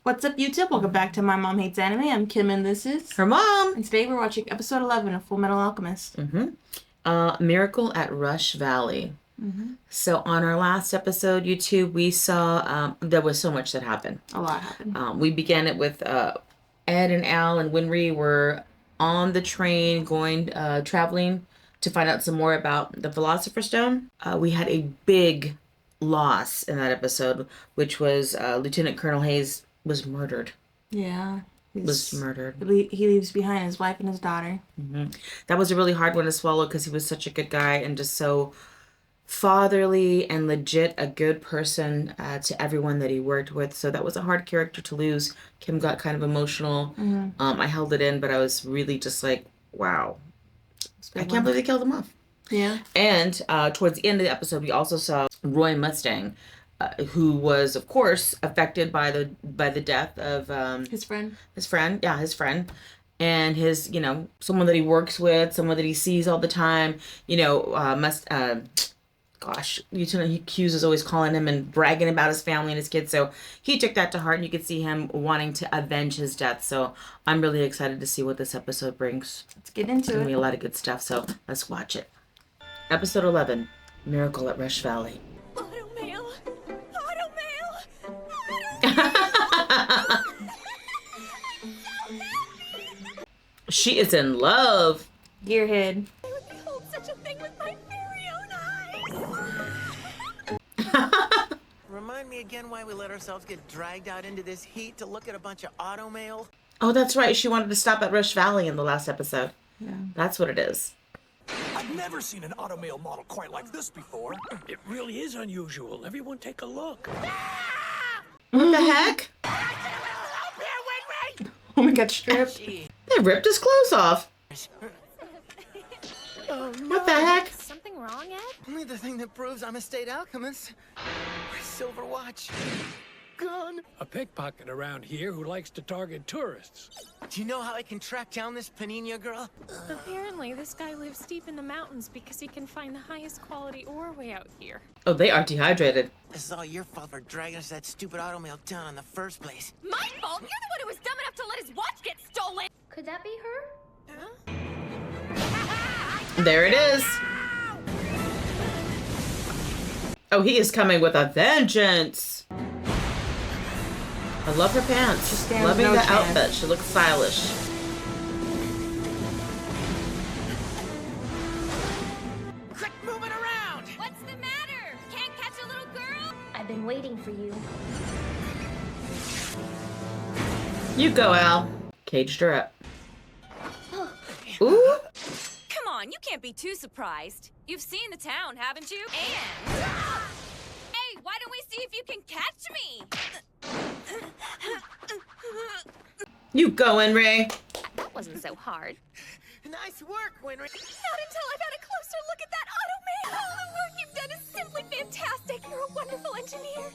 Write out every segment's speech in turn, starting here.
What's up, YouTube? Welcome back to My Mom Hates Anime. I'm Kim, and this is her mom. And today we're watching episode 11 of Fullmetal Alchemist. Miracle at Rush Valley. So on our last episode, YouTube, we saw there was so much that happened. A lot happened. We began it with Ed and Al and Winry were on the train going traveling to find out some more about the Philosopher's Stone. We had a big loss in that episode, which was Lieutenant Colonel Hayes was murdered. Yeah. Was murdered. He leaves behind his wife and his daughter. That was a really hard one to swallow because he was such a good guy and just so fatherly and legit a good person to everyone that he worked with. So that was a hard character to lose. Kim got kind of emotional. I held it in, but I was really just like, wow. I can't believe they killed him off. Yeah. And towards the end of the episode, we also saw Roy Mustang, who was, of course, affected by the death of his friend. His friend, and his, someone that he works with, someone that he sees all the time. Lieutenant Hughes is always calling him and bragging about his family and his kids. So he took that to heart, and you could see him wanting to avenge his death. So I'm really excited to see what this episode brings. Let's get into it. It's gonna be a lot of good stuff. So let's watch it. Episode 11, Miracle at Rush Valley. Automail! She is in love. Gearhead. I would behold such a thing with my very own eyes! Remind me again why we let ourselves get dragged out into this heat to look at a bunch of automail? Oh, that's right. She wanted to stop at Rush Valley in the last episode. Yeah. That's what it is. I've never seen an automail model quite like this before. It really is unusual. Everyone take a look. What the heck? Oh my god, stripped. They ripped his clothes off. Oh, no. What the heck? Is something wrong, Ed? Only the thing that proves I'm a state alchemist. My silver watch. Gone. A pickpocket around here who likes to target tourists. Do you know how I can track down this Panina girl? Apparently, this guy lives deep in the mountains because he can find the highest quality ore way out here. Oh, they are dehydrated. This is all your fault for dragging us to that stupid automail town in the first place. My fault? You're the one who was dumb enough to let his watch get stolen! Could that be her? There it is. Oh, he is coming with a vengeance. I love her pants. She stands Loving no the chance. outfit. She looks stylish. Quit moving around! What's the matter? Can't catch a little girl? I've been waiting for you. You go, Al. Caged her up. Ooh. Come on, you can't be too surprised. You've seen the town, haven't you? And... Hey, why don't we see if you can catch me? You going, Ray? That wasn't so hard. Nice work, Winry. Not until I've had a closer look at that automail. The work you've done is simply fantastic. You're a wonderful engineer.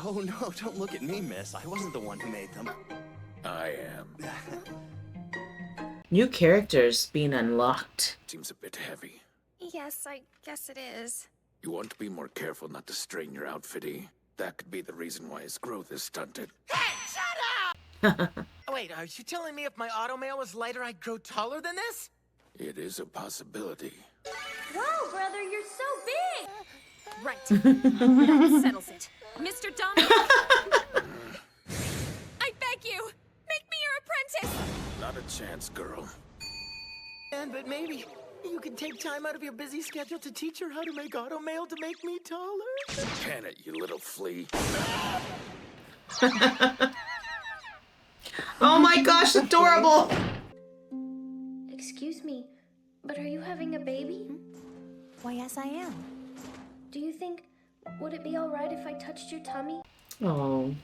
Oh no, don't look at me, miss. I wasn't the one who made them. I am. New characters being unlocked. Seems a bit heavy. Yes, I guess it is. You want to be more careful not to strain your outfitty. That could be the reason why his growth is stunted. Hey, shut up! Wait, are you telling me if my automail was lighter, I'd grow taller than this? It is a possibility. Whoa, brother, you're so big! Right. That settles it. Mr. Dominic! I beg you, make me your apprentice! Not a chance, girl. But maybe you could take time out of your busy schedule to teach her how to make automail to make me taller. Can it, you little flea. Oh my gosh, adorable. Excuse me, but are you having a baby? Why, yes, I am. Do you think, would it be alright if I touched your tummy? Oh,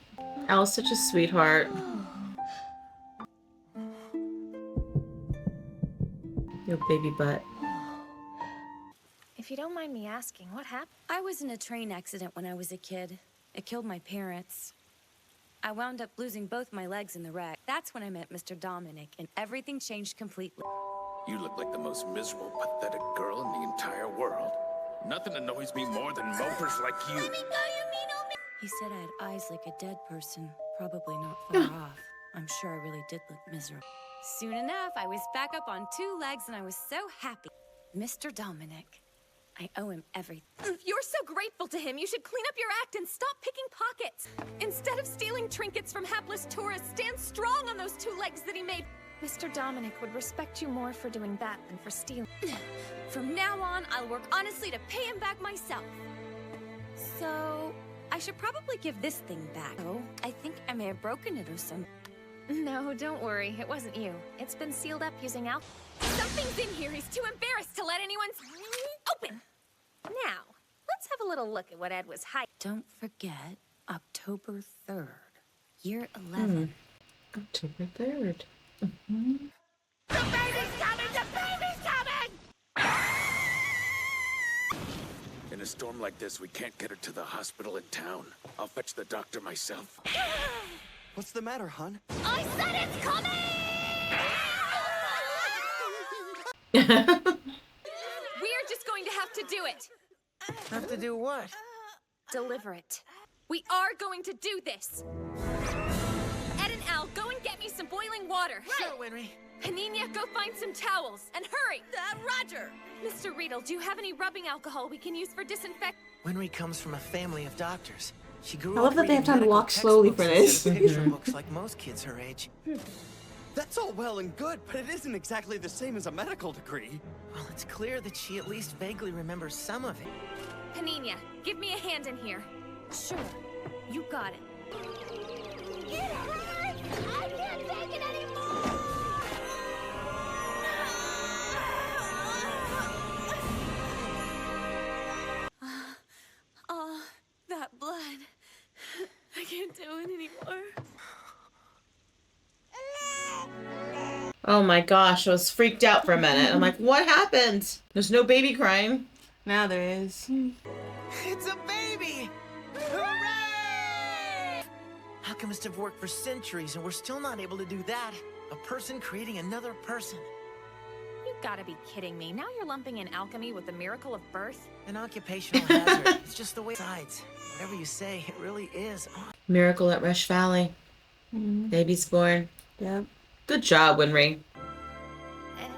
Al's such a sweetheart. Your baby butt. If you don't mind me asking, what happened? I was in a train accident when I was a kid. It killed my parents. I wound up losing both my legs in the wreck. That's when I met Mr. Dominic, and everything changed completely. You look like the most miserable, pathetic girl in the entire world. Nothing annoys me more than mopers like you. He said I had eyes like a dead person, Probably not far off. I'm sure I really did look miserable. Soon enough, I was back up on 2 legs and I was so happy. Mr. Dominic, I owe him everything. If you're so grateful to him, you should clean up your act and stop picking pockets. Instead of stealing trinkets from hapless tourists, stand strong on those 2 legs that he made. Mr. Dominic would respect you more for doing that than for stealing. From now on, I'll work honestly to pay him back myself. So, I should probably give this thing back. Oh, I think I may have broken it or something. No, don't worry. It wasn't you. It's been sealed up using alcohol. Something's in here he's too embarrassed to let anyone open. Now, let's have a little look at what Ed was hiding. Don't forget, October 3rd, year 11. October 3rd. The baby's coming! The baby's coming! In a storm like this, we can't get her to the hospital in town. I'll fetch the doctor myself. What's the matter, hon? I said it's coming! We're just going to have to do it. Have to do what? Deliver it. We are going to do this. Ed and Al, go and get me some boiling water. Sure, Winry. Panina, go find some towels. And hurry! Roger! Mr. Riedel, do you have any rubbing alcohol we can use for disinfect? Winry comes from a family of doctors. She grew I up love that they have reading time to medical walk slowly for textbooks this. instead of picture books like most kids her age. That's all well and good, but it isn't exactly the same as a medical degree. Well, it's clear that she at least vaguely remembers some of it. Panina, give me a hand in here. Sure. You got it. It hurts! I can't take it anymore! Oh, that blood. I can't do it anymore. Oh my gosh, I was freaked out for a minute. I'm like, what happened? There's no baby crying. Now there is. It's a baby! Hooray! Alchemists have worked for centuries and we're still not able to do that. A person creating another person. You gotta be kidding me. Now you're lumping in alchemy with the miracle of birth? An occupational hazard. It's just the way it sides. Whatever you say, it really is. Miracle at Rush Valley. Baby's born. Yep. Good job, Winry. Ed,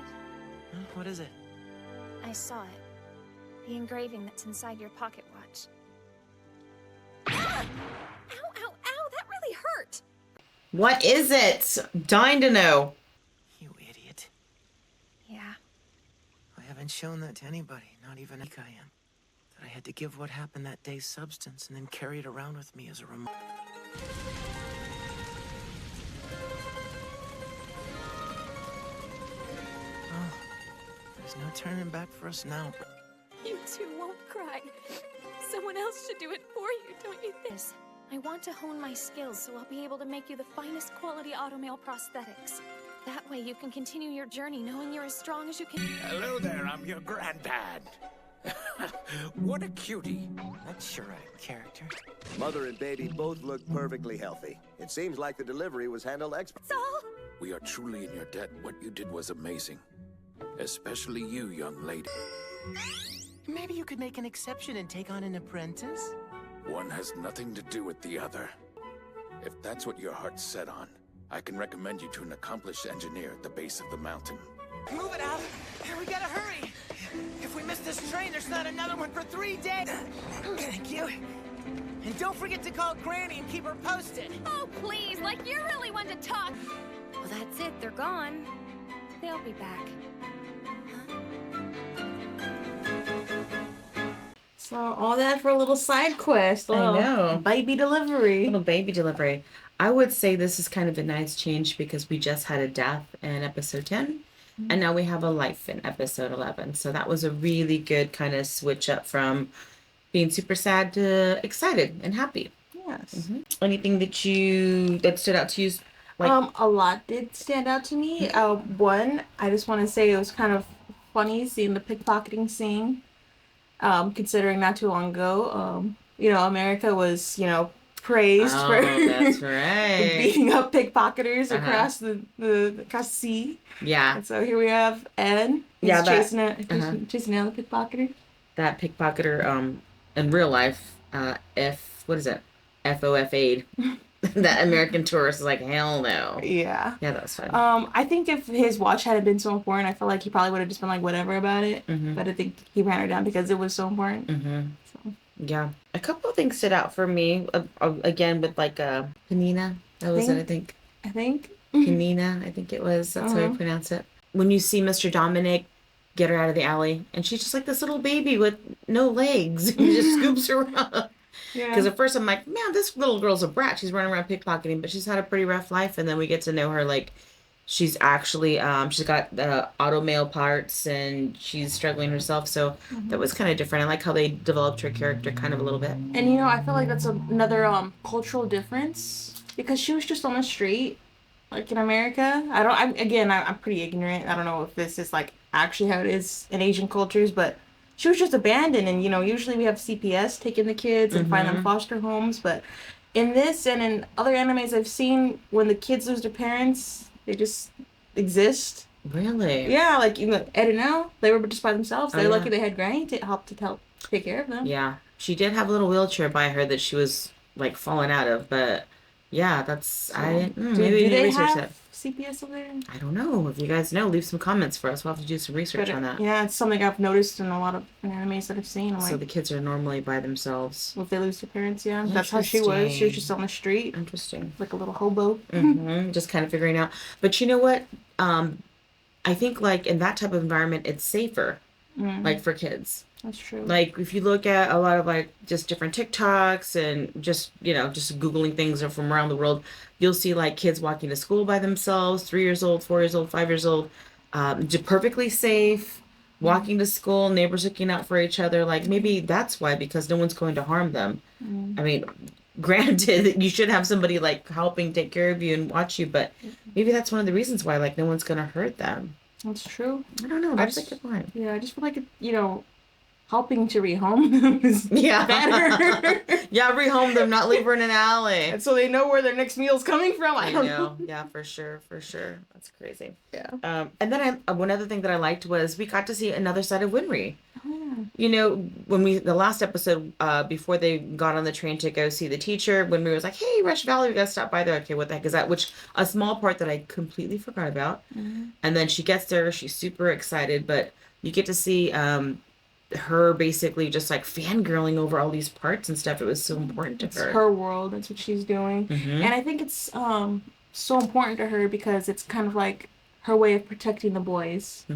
What is it? I saw it. The engraving that's inside your pocket watch. Ow, ow, ow! That really hurt! What is it? Dying to know. You idiot. Yeah. I haven't shown that to anybody, not even I am. That I had to give what happened that day substance and then carry it around with me as a reminder. Oh, there's no turning back for us now. You two won't cry. Someone else should do it for you, don't you think? I want to hone my skills so I'll be able to make you the finest quality automail prosthetics. That way you can continue your journey knowing you're as strong as you can. Hello there, I'm your granddad. What a cutie. That's sure a character. Mother and baby both look perfectly healthy. It seems like the delivery was handled expertly. We are truly in your debt. What you did was amazing. Especially you, young lady. Maybe you could make an exception and take on an apprentice? One has nothing to do with the other. If that's what your heart's set on, I can recommend you to an accomplished engineer at the base of the mountain. Move it out! We gotta hurry! If we miss this train, there's not another one for 3 days! Thank you. And don't forget to call Granny and keep her posted. Oh, please, like you're really one to talk. Well, that's it. They're gone. They'll be back. So all that for a little side quest. I know. Baby delivery. Little baby delivery. I would say this is kind of a nice change because we just had a death in episode 10 and now we have a life in episode 11. So that was a really good kind of switch up from being super sad to excited and happy. Yes. Anything that stood out to you? Like, A lot did stand out to me. One, I just want to say it was kind of funny seeing the pickpocketing scene. Considering not too long ago, America was, praised for that's right. beating up pickpocketers across the sea. Yeah. And so here we have Ed. He's chasing down the pickpocketer. That pickpocketer, in real life, FOF aid. That American Tourist is like, hell no. Yeah. Yeah, that was fun. I think if his watch hadn't been so important, I feel like he probably would have just been like whatever about it. But I think he ran her down because it was so important. So. Yeah. A couple of things stood out for me. Again, with like Panina. That was it, I think. Panina, I think it was. That's how you pronounce it. When you see Mr. Dominic get her out of the alley, and she's just like this little baby with no legs. And he just scoops her up. Because at first I'm like, man, this little girl's a brat. She's running around pickpocketing, but she's had a pretty rough life. And then we get to know her, like, she's actually, she's got auto mail parts, and she's struggling herself. So that was kind of different. I like how they developed her character kind of a little bit. And, you know, I feel like that's another cultural difference. Because she was just on the street, like in America. I'm pretty ignorant. I don't know if this is, like, actually how it is in Asian cultures, but she was just abandoned. And, you know, usually we have CPS taking the kids and find them foster homes. But in this and in other animes I've seen, when the kids lose their parents, they just exist. Really? Yeah, like, you know, Ed and Elle, they were just by themselves. They're lucky they had Granny to help take care of them. Yeah. She did have a little wheelchair by her that she was, like, falling out of, but... Yeah, that's So, maybe we need to research that. CPS over there? I don't know. If you guys know, leave some comments for us. We'll have to do some research on that. Yeah, it's something I've noticed in a lot of animes that I've seen. I'm so like, the kids are normally by themselves. If they lose their parents, yeah. That's how she was. She was just on the street. Interesting. Like a little hobo. Just kind of figuring out. But you know what? I think like in that type of environment, it's safer. Like for kids. That's true. Like if you look at a lot of like just different TikToks and just, you know, just Googling things from around the world, you'll see like kids walking to school by themselves, 3 years old, 4 years old, 5 years old, just perfectly safe, walking to school, neighbors looking out for each other. Like maybe that's why, because no one's going to harm them. I mean, granted, you should have somebody like helping take care of you and watch you, but maybe that's one of the reasons why like no one's going to hurt them. That's true. I don't know. That's a good point. Yeah, I just feel like, you know, helping to rehome them is better. Yeah, rehome them, not leave her in an alley. And so they know where their next meal's coming from. I don't know. Yeah, for sure. That's crazy. Yeah. And then one other thing that I liked was we got to see another side of Winry. You know, when the last episode, before they got on the train to go see the teacher, Winry was like, hey, Rush Valley, we gotta stop by there. Okay, what the heck is that? Which, a small part that I completely forgot about. And then she gets there, she's super excited, but you get to see her basically just like fangirling over all these parts and stuff. It was so important to her. It's her world. That's what she's doing. And I think it's so important to her because it's kind of like her way of protecting the boys.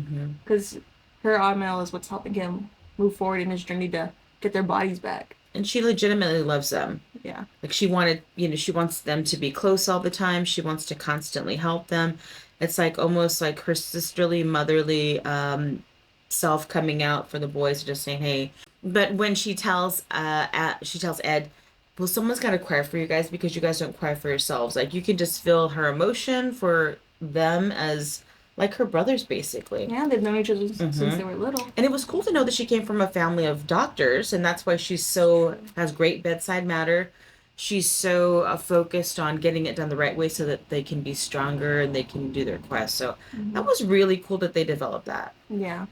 Because her Amel is what's helping him move forward in his journey to get their bodies back. And she legitimately loves them. Yeah. Like she wants them to be close all the time. She wants to constantly help them. It's like almost like her sisterly, motherly self coming out for the boys, just saying, hey. But when she tells Ed, well, someone's got to cry for you guys because you guys don't cry for yourselves. Like you can just feel her emotion for them as like her brothers, basically. Yeah, they've known each other since they were little. And it was cool to know that she came from a family of doctors, and that's why she's has great bedside manner. She's so focused on getting it done the right way so that they can be stronger and they can do their quest. So that was really cool that they developed that. Yeah,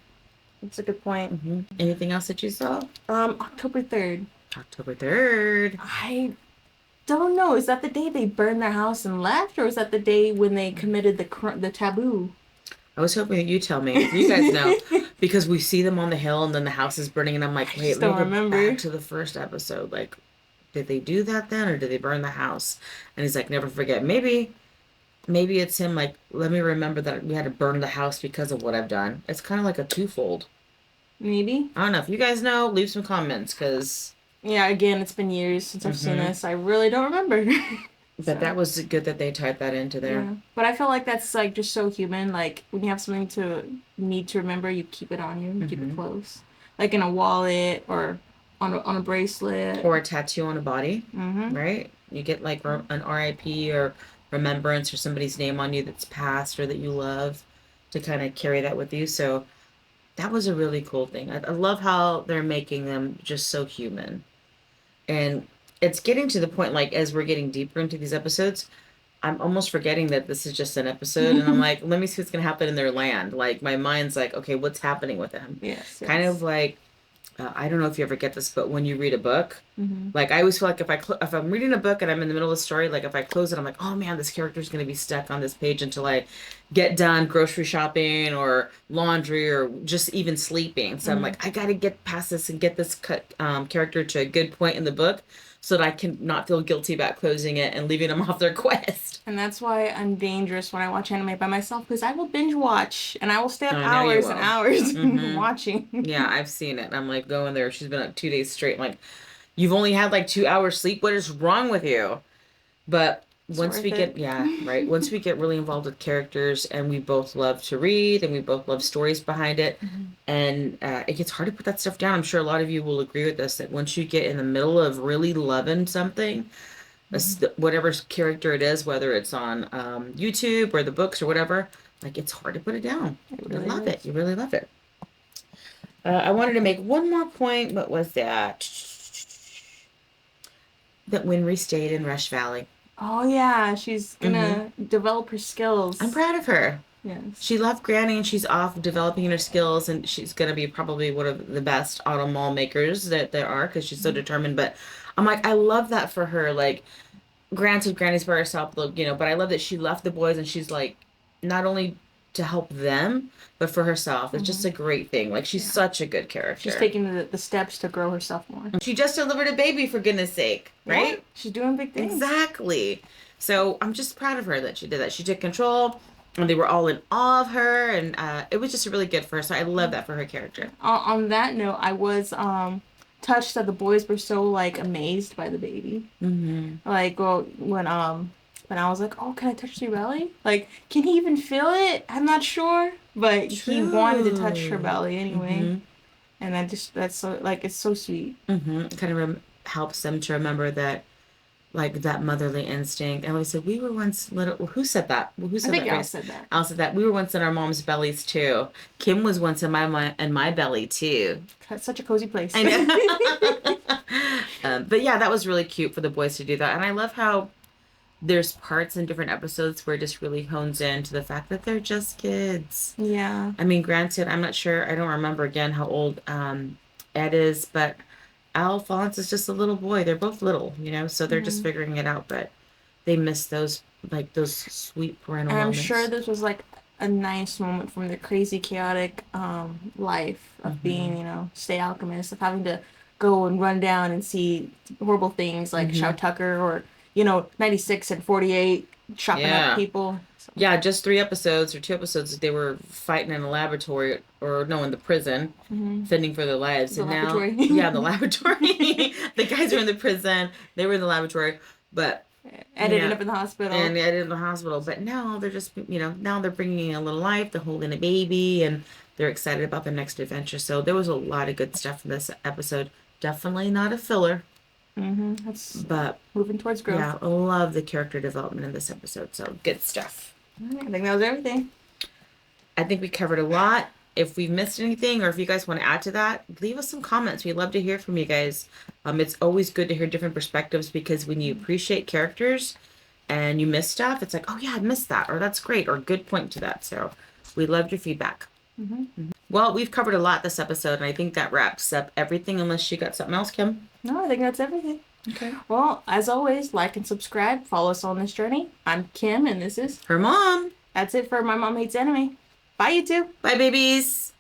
that's a good point. Anything else that you saw? October 3rd. October 3rd. I don't know. Is that the day they burned their house and left, or is that the day when they committed the taboo? I was hoping that you tell me. You guys know. Because we see them on the hill and then the house is burning and I'm like, wait, let me go back to the first episode. Like, did they do that then or did they burn the house? And he's like, never forget. Maybe it's him like, let me remember that we had to burn the house because of what I've done. It's kind of like a twofold. Maybe. I don't know. If you guys know, leave some comments because... Yeah, again, it's been years since I've seen this. I really don't remember. But that was good that they typed that into there. Yeah. But I feel like that's like just so human. Like when you have something to need to remember, you keep it on you. You keep it close. Like in a wallet or on a bracelet. Or a tattoo on a body. Right? You get like an RIP or remembrance or somebody's name on you that's passed or that you love to kind of carry that with you. So that was a really cool thing. I love how they're making them just so human. And it's getting to the point, like, as we're getting deeper into these episodes, I'm almost forgetting that this is just an episode. And I'm like, let me see what's going to happen in their land. Like, my mind's like, okay, what's happening with them? Yes. Kind of like I don't know if you ever get this, but when you read a book, Mm-hmm. like I always feel like if I'm reading a book and I'm in the middle of the story, like if I close it, I'm like, oh man, this character's gonna be stuck on this page until I get done grocery shopping or laundry or just even sleeping. So I'm like, I gotta get past this and get this character to a good point in the book so that I can not feel guilty about closing it and leaving them off their quest. And that's why I'm dangerous when I watch anime by myself, because I will binge watch and I will stay up I know you hours and will. hours Mhm. watching. Yeah, I've seen it. I'm like going there. She's been up 2 days straight. I'm like, you've only had like 2 hours sleep. What is wrong with you? But once worth we it. get, yeah, right. Once we get really involved with characters and we both love to read and we both love stories behind it, and it gets hard to put that stuff down. I'm sure a lot of you will agree with this that once you get in the middle of really loving something, whatever character it is, whether it's on YouTube or the books or whatever, like it's hard to put it down. It You really love is. it. You really love it. I wanted to make one more point. What was that? That Winry stayed in Rush Valley. Oh yeah, she's gonna develop her skills. I'm proud of her. Yes. She left Granny and she's off developing her skills, and she's going to be probably one of the best auto mall makers that there are because she's so determined. But I'm like, I love that for her. Like, granted, Granny's by herself, you know, but I love that she left the boys and she's like, not only to help them, but for herself. It's just a great thing. Like, she's such a good character. She's taking the steps to grow herself more. She just delivered a baby, for goodness sake, right? Yeah, she's doing big things. Exactly. So I'm just proud of her that she did that. She took control. And they were all in awe of her, and it was just really good for her. So I love that for her character. On that note, I was touched that the boys were so like amazed by the baby. Mm-hmm. Like, well, when I was like, oh, can I touch your belly? Like, can he even feel it? I'm not sure, but he wanted to touch her belly anyway. And that's so like it's so sweet. It kind of helps them to remember that. Like that motherly instinct. And we said, we were once little. Who said that? Who said I think that? Al said that. Al said that. We were once in our mom's bellies too. Kim was once in my belly too. That's such a cozy place. I know. But yeah, that was really cute for the boys to do that. And I love how there's parts in different episodes where it just really hones in to the fact that they're just kids. Yeah. I mean, granted, I'm not sure. I don't remember again how old Ed is, but Alphonse is just a little boy. They're both little, you know, so they're just figuring it out, but they miss those sweet parental And I'm moments. sure this was like a nice moment from the crazy, chaotic life of being, you know, Stay Alchemist, of having to go and run down and see horrible things like Shao Tucker or, you know, 96 and 48 chopping up people. So. Yeah, just 3 episodes or 2 episodes, they were fighting in a laboratory, or no, in the prison, fending for their lives. The and laboratory. Now, yeah, the laboratory. The guys were in the prison, they were in the laboratory, but Ed ended up in the hospital. And Ed in the hospital, but now they're just, you know, now they're bringing in a little life, they're holding a baby, and they're excited about their next adventure. So there was a lot of good stuff in this episode. Definitely not a filler. But moving towards growth. Yeah, I love the character development in this episode. So good stuff. I think that was everything. I think we covered a lot. If we've missed anything, or if you guys want to add to that, leave us some comments. We'd love to hear from you guys. It's always good to hear different perspectives, because when you appreciate characters and you miss stuff, it's like, oh yeah, I missed that, or that's great, or good point to that. So we loved your feedback. Well, we've covered a lot this episode, and I think that wraps up everything, unless you got something else, Kim. No, I think that's everything. Okay. Well, as always, like and subscribe. Follow us on this journey. I'm Kim, and this is her mom. That's it for My Mom Hates Anime. Bye, you two. Bye, babies.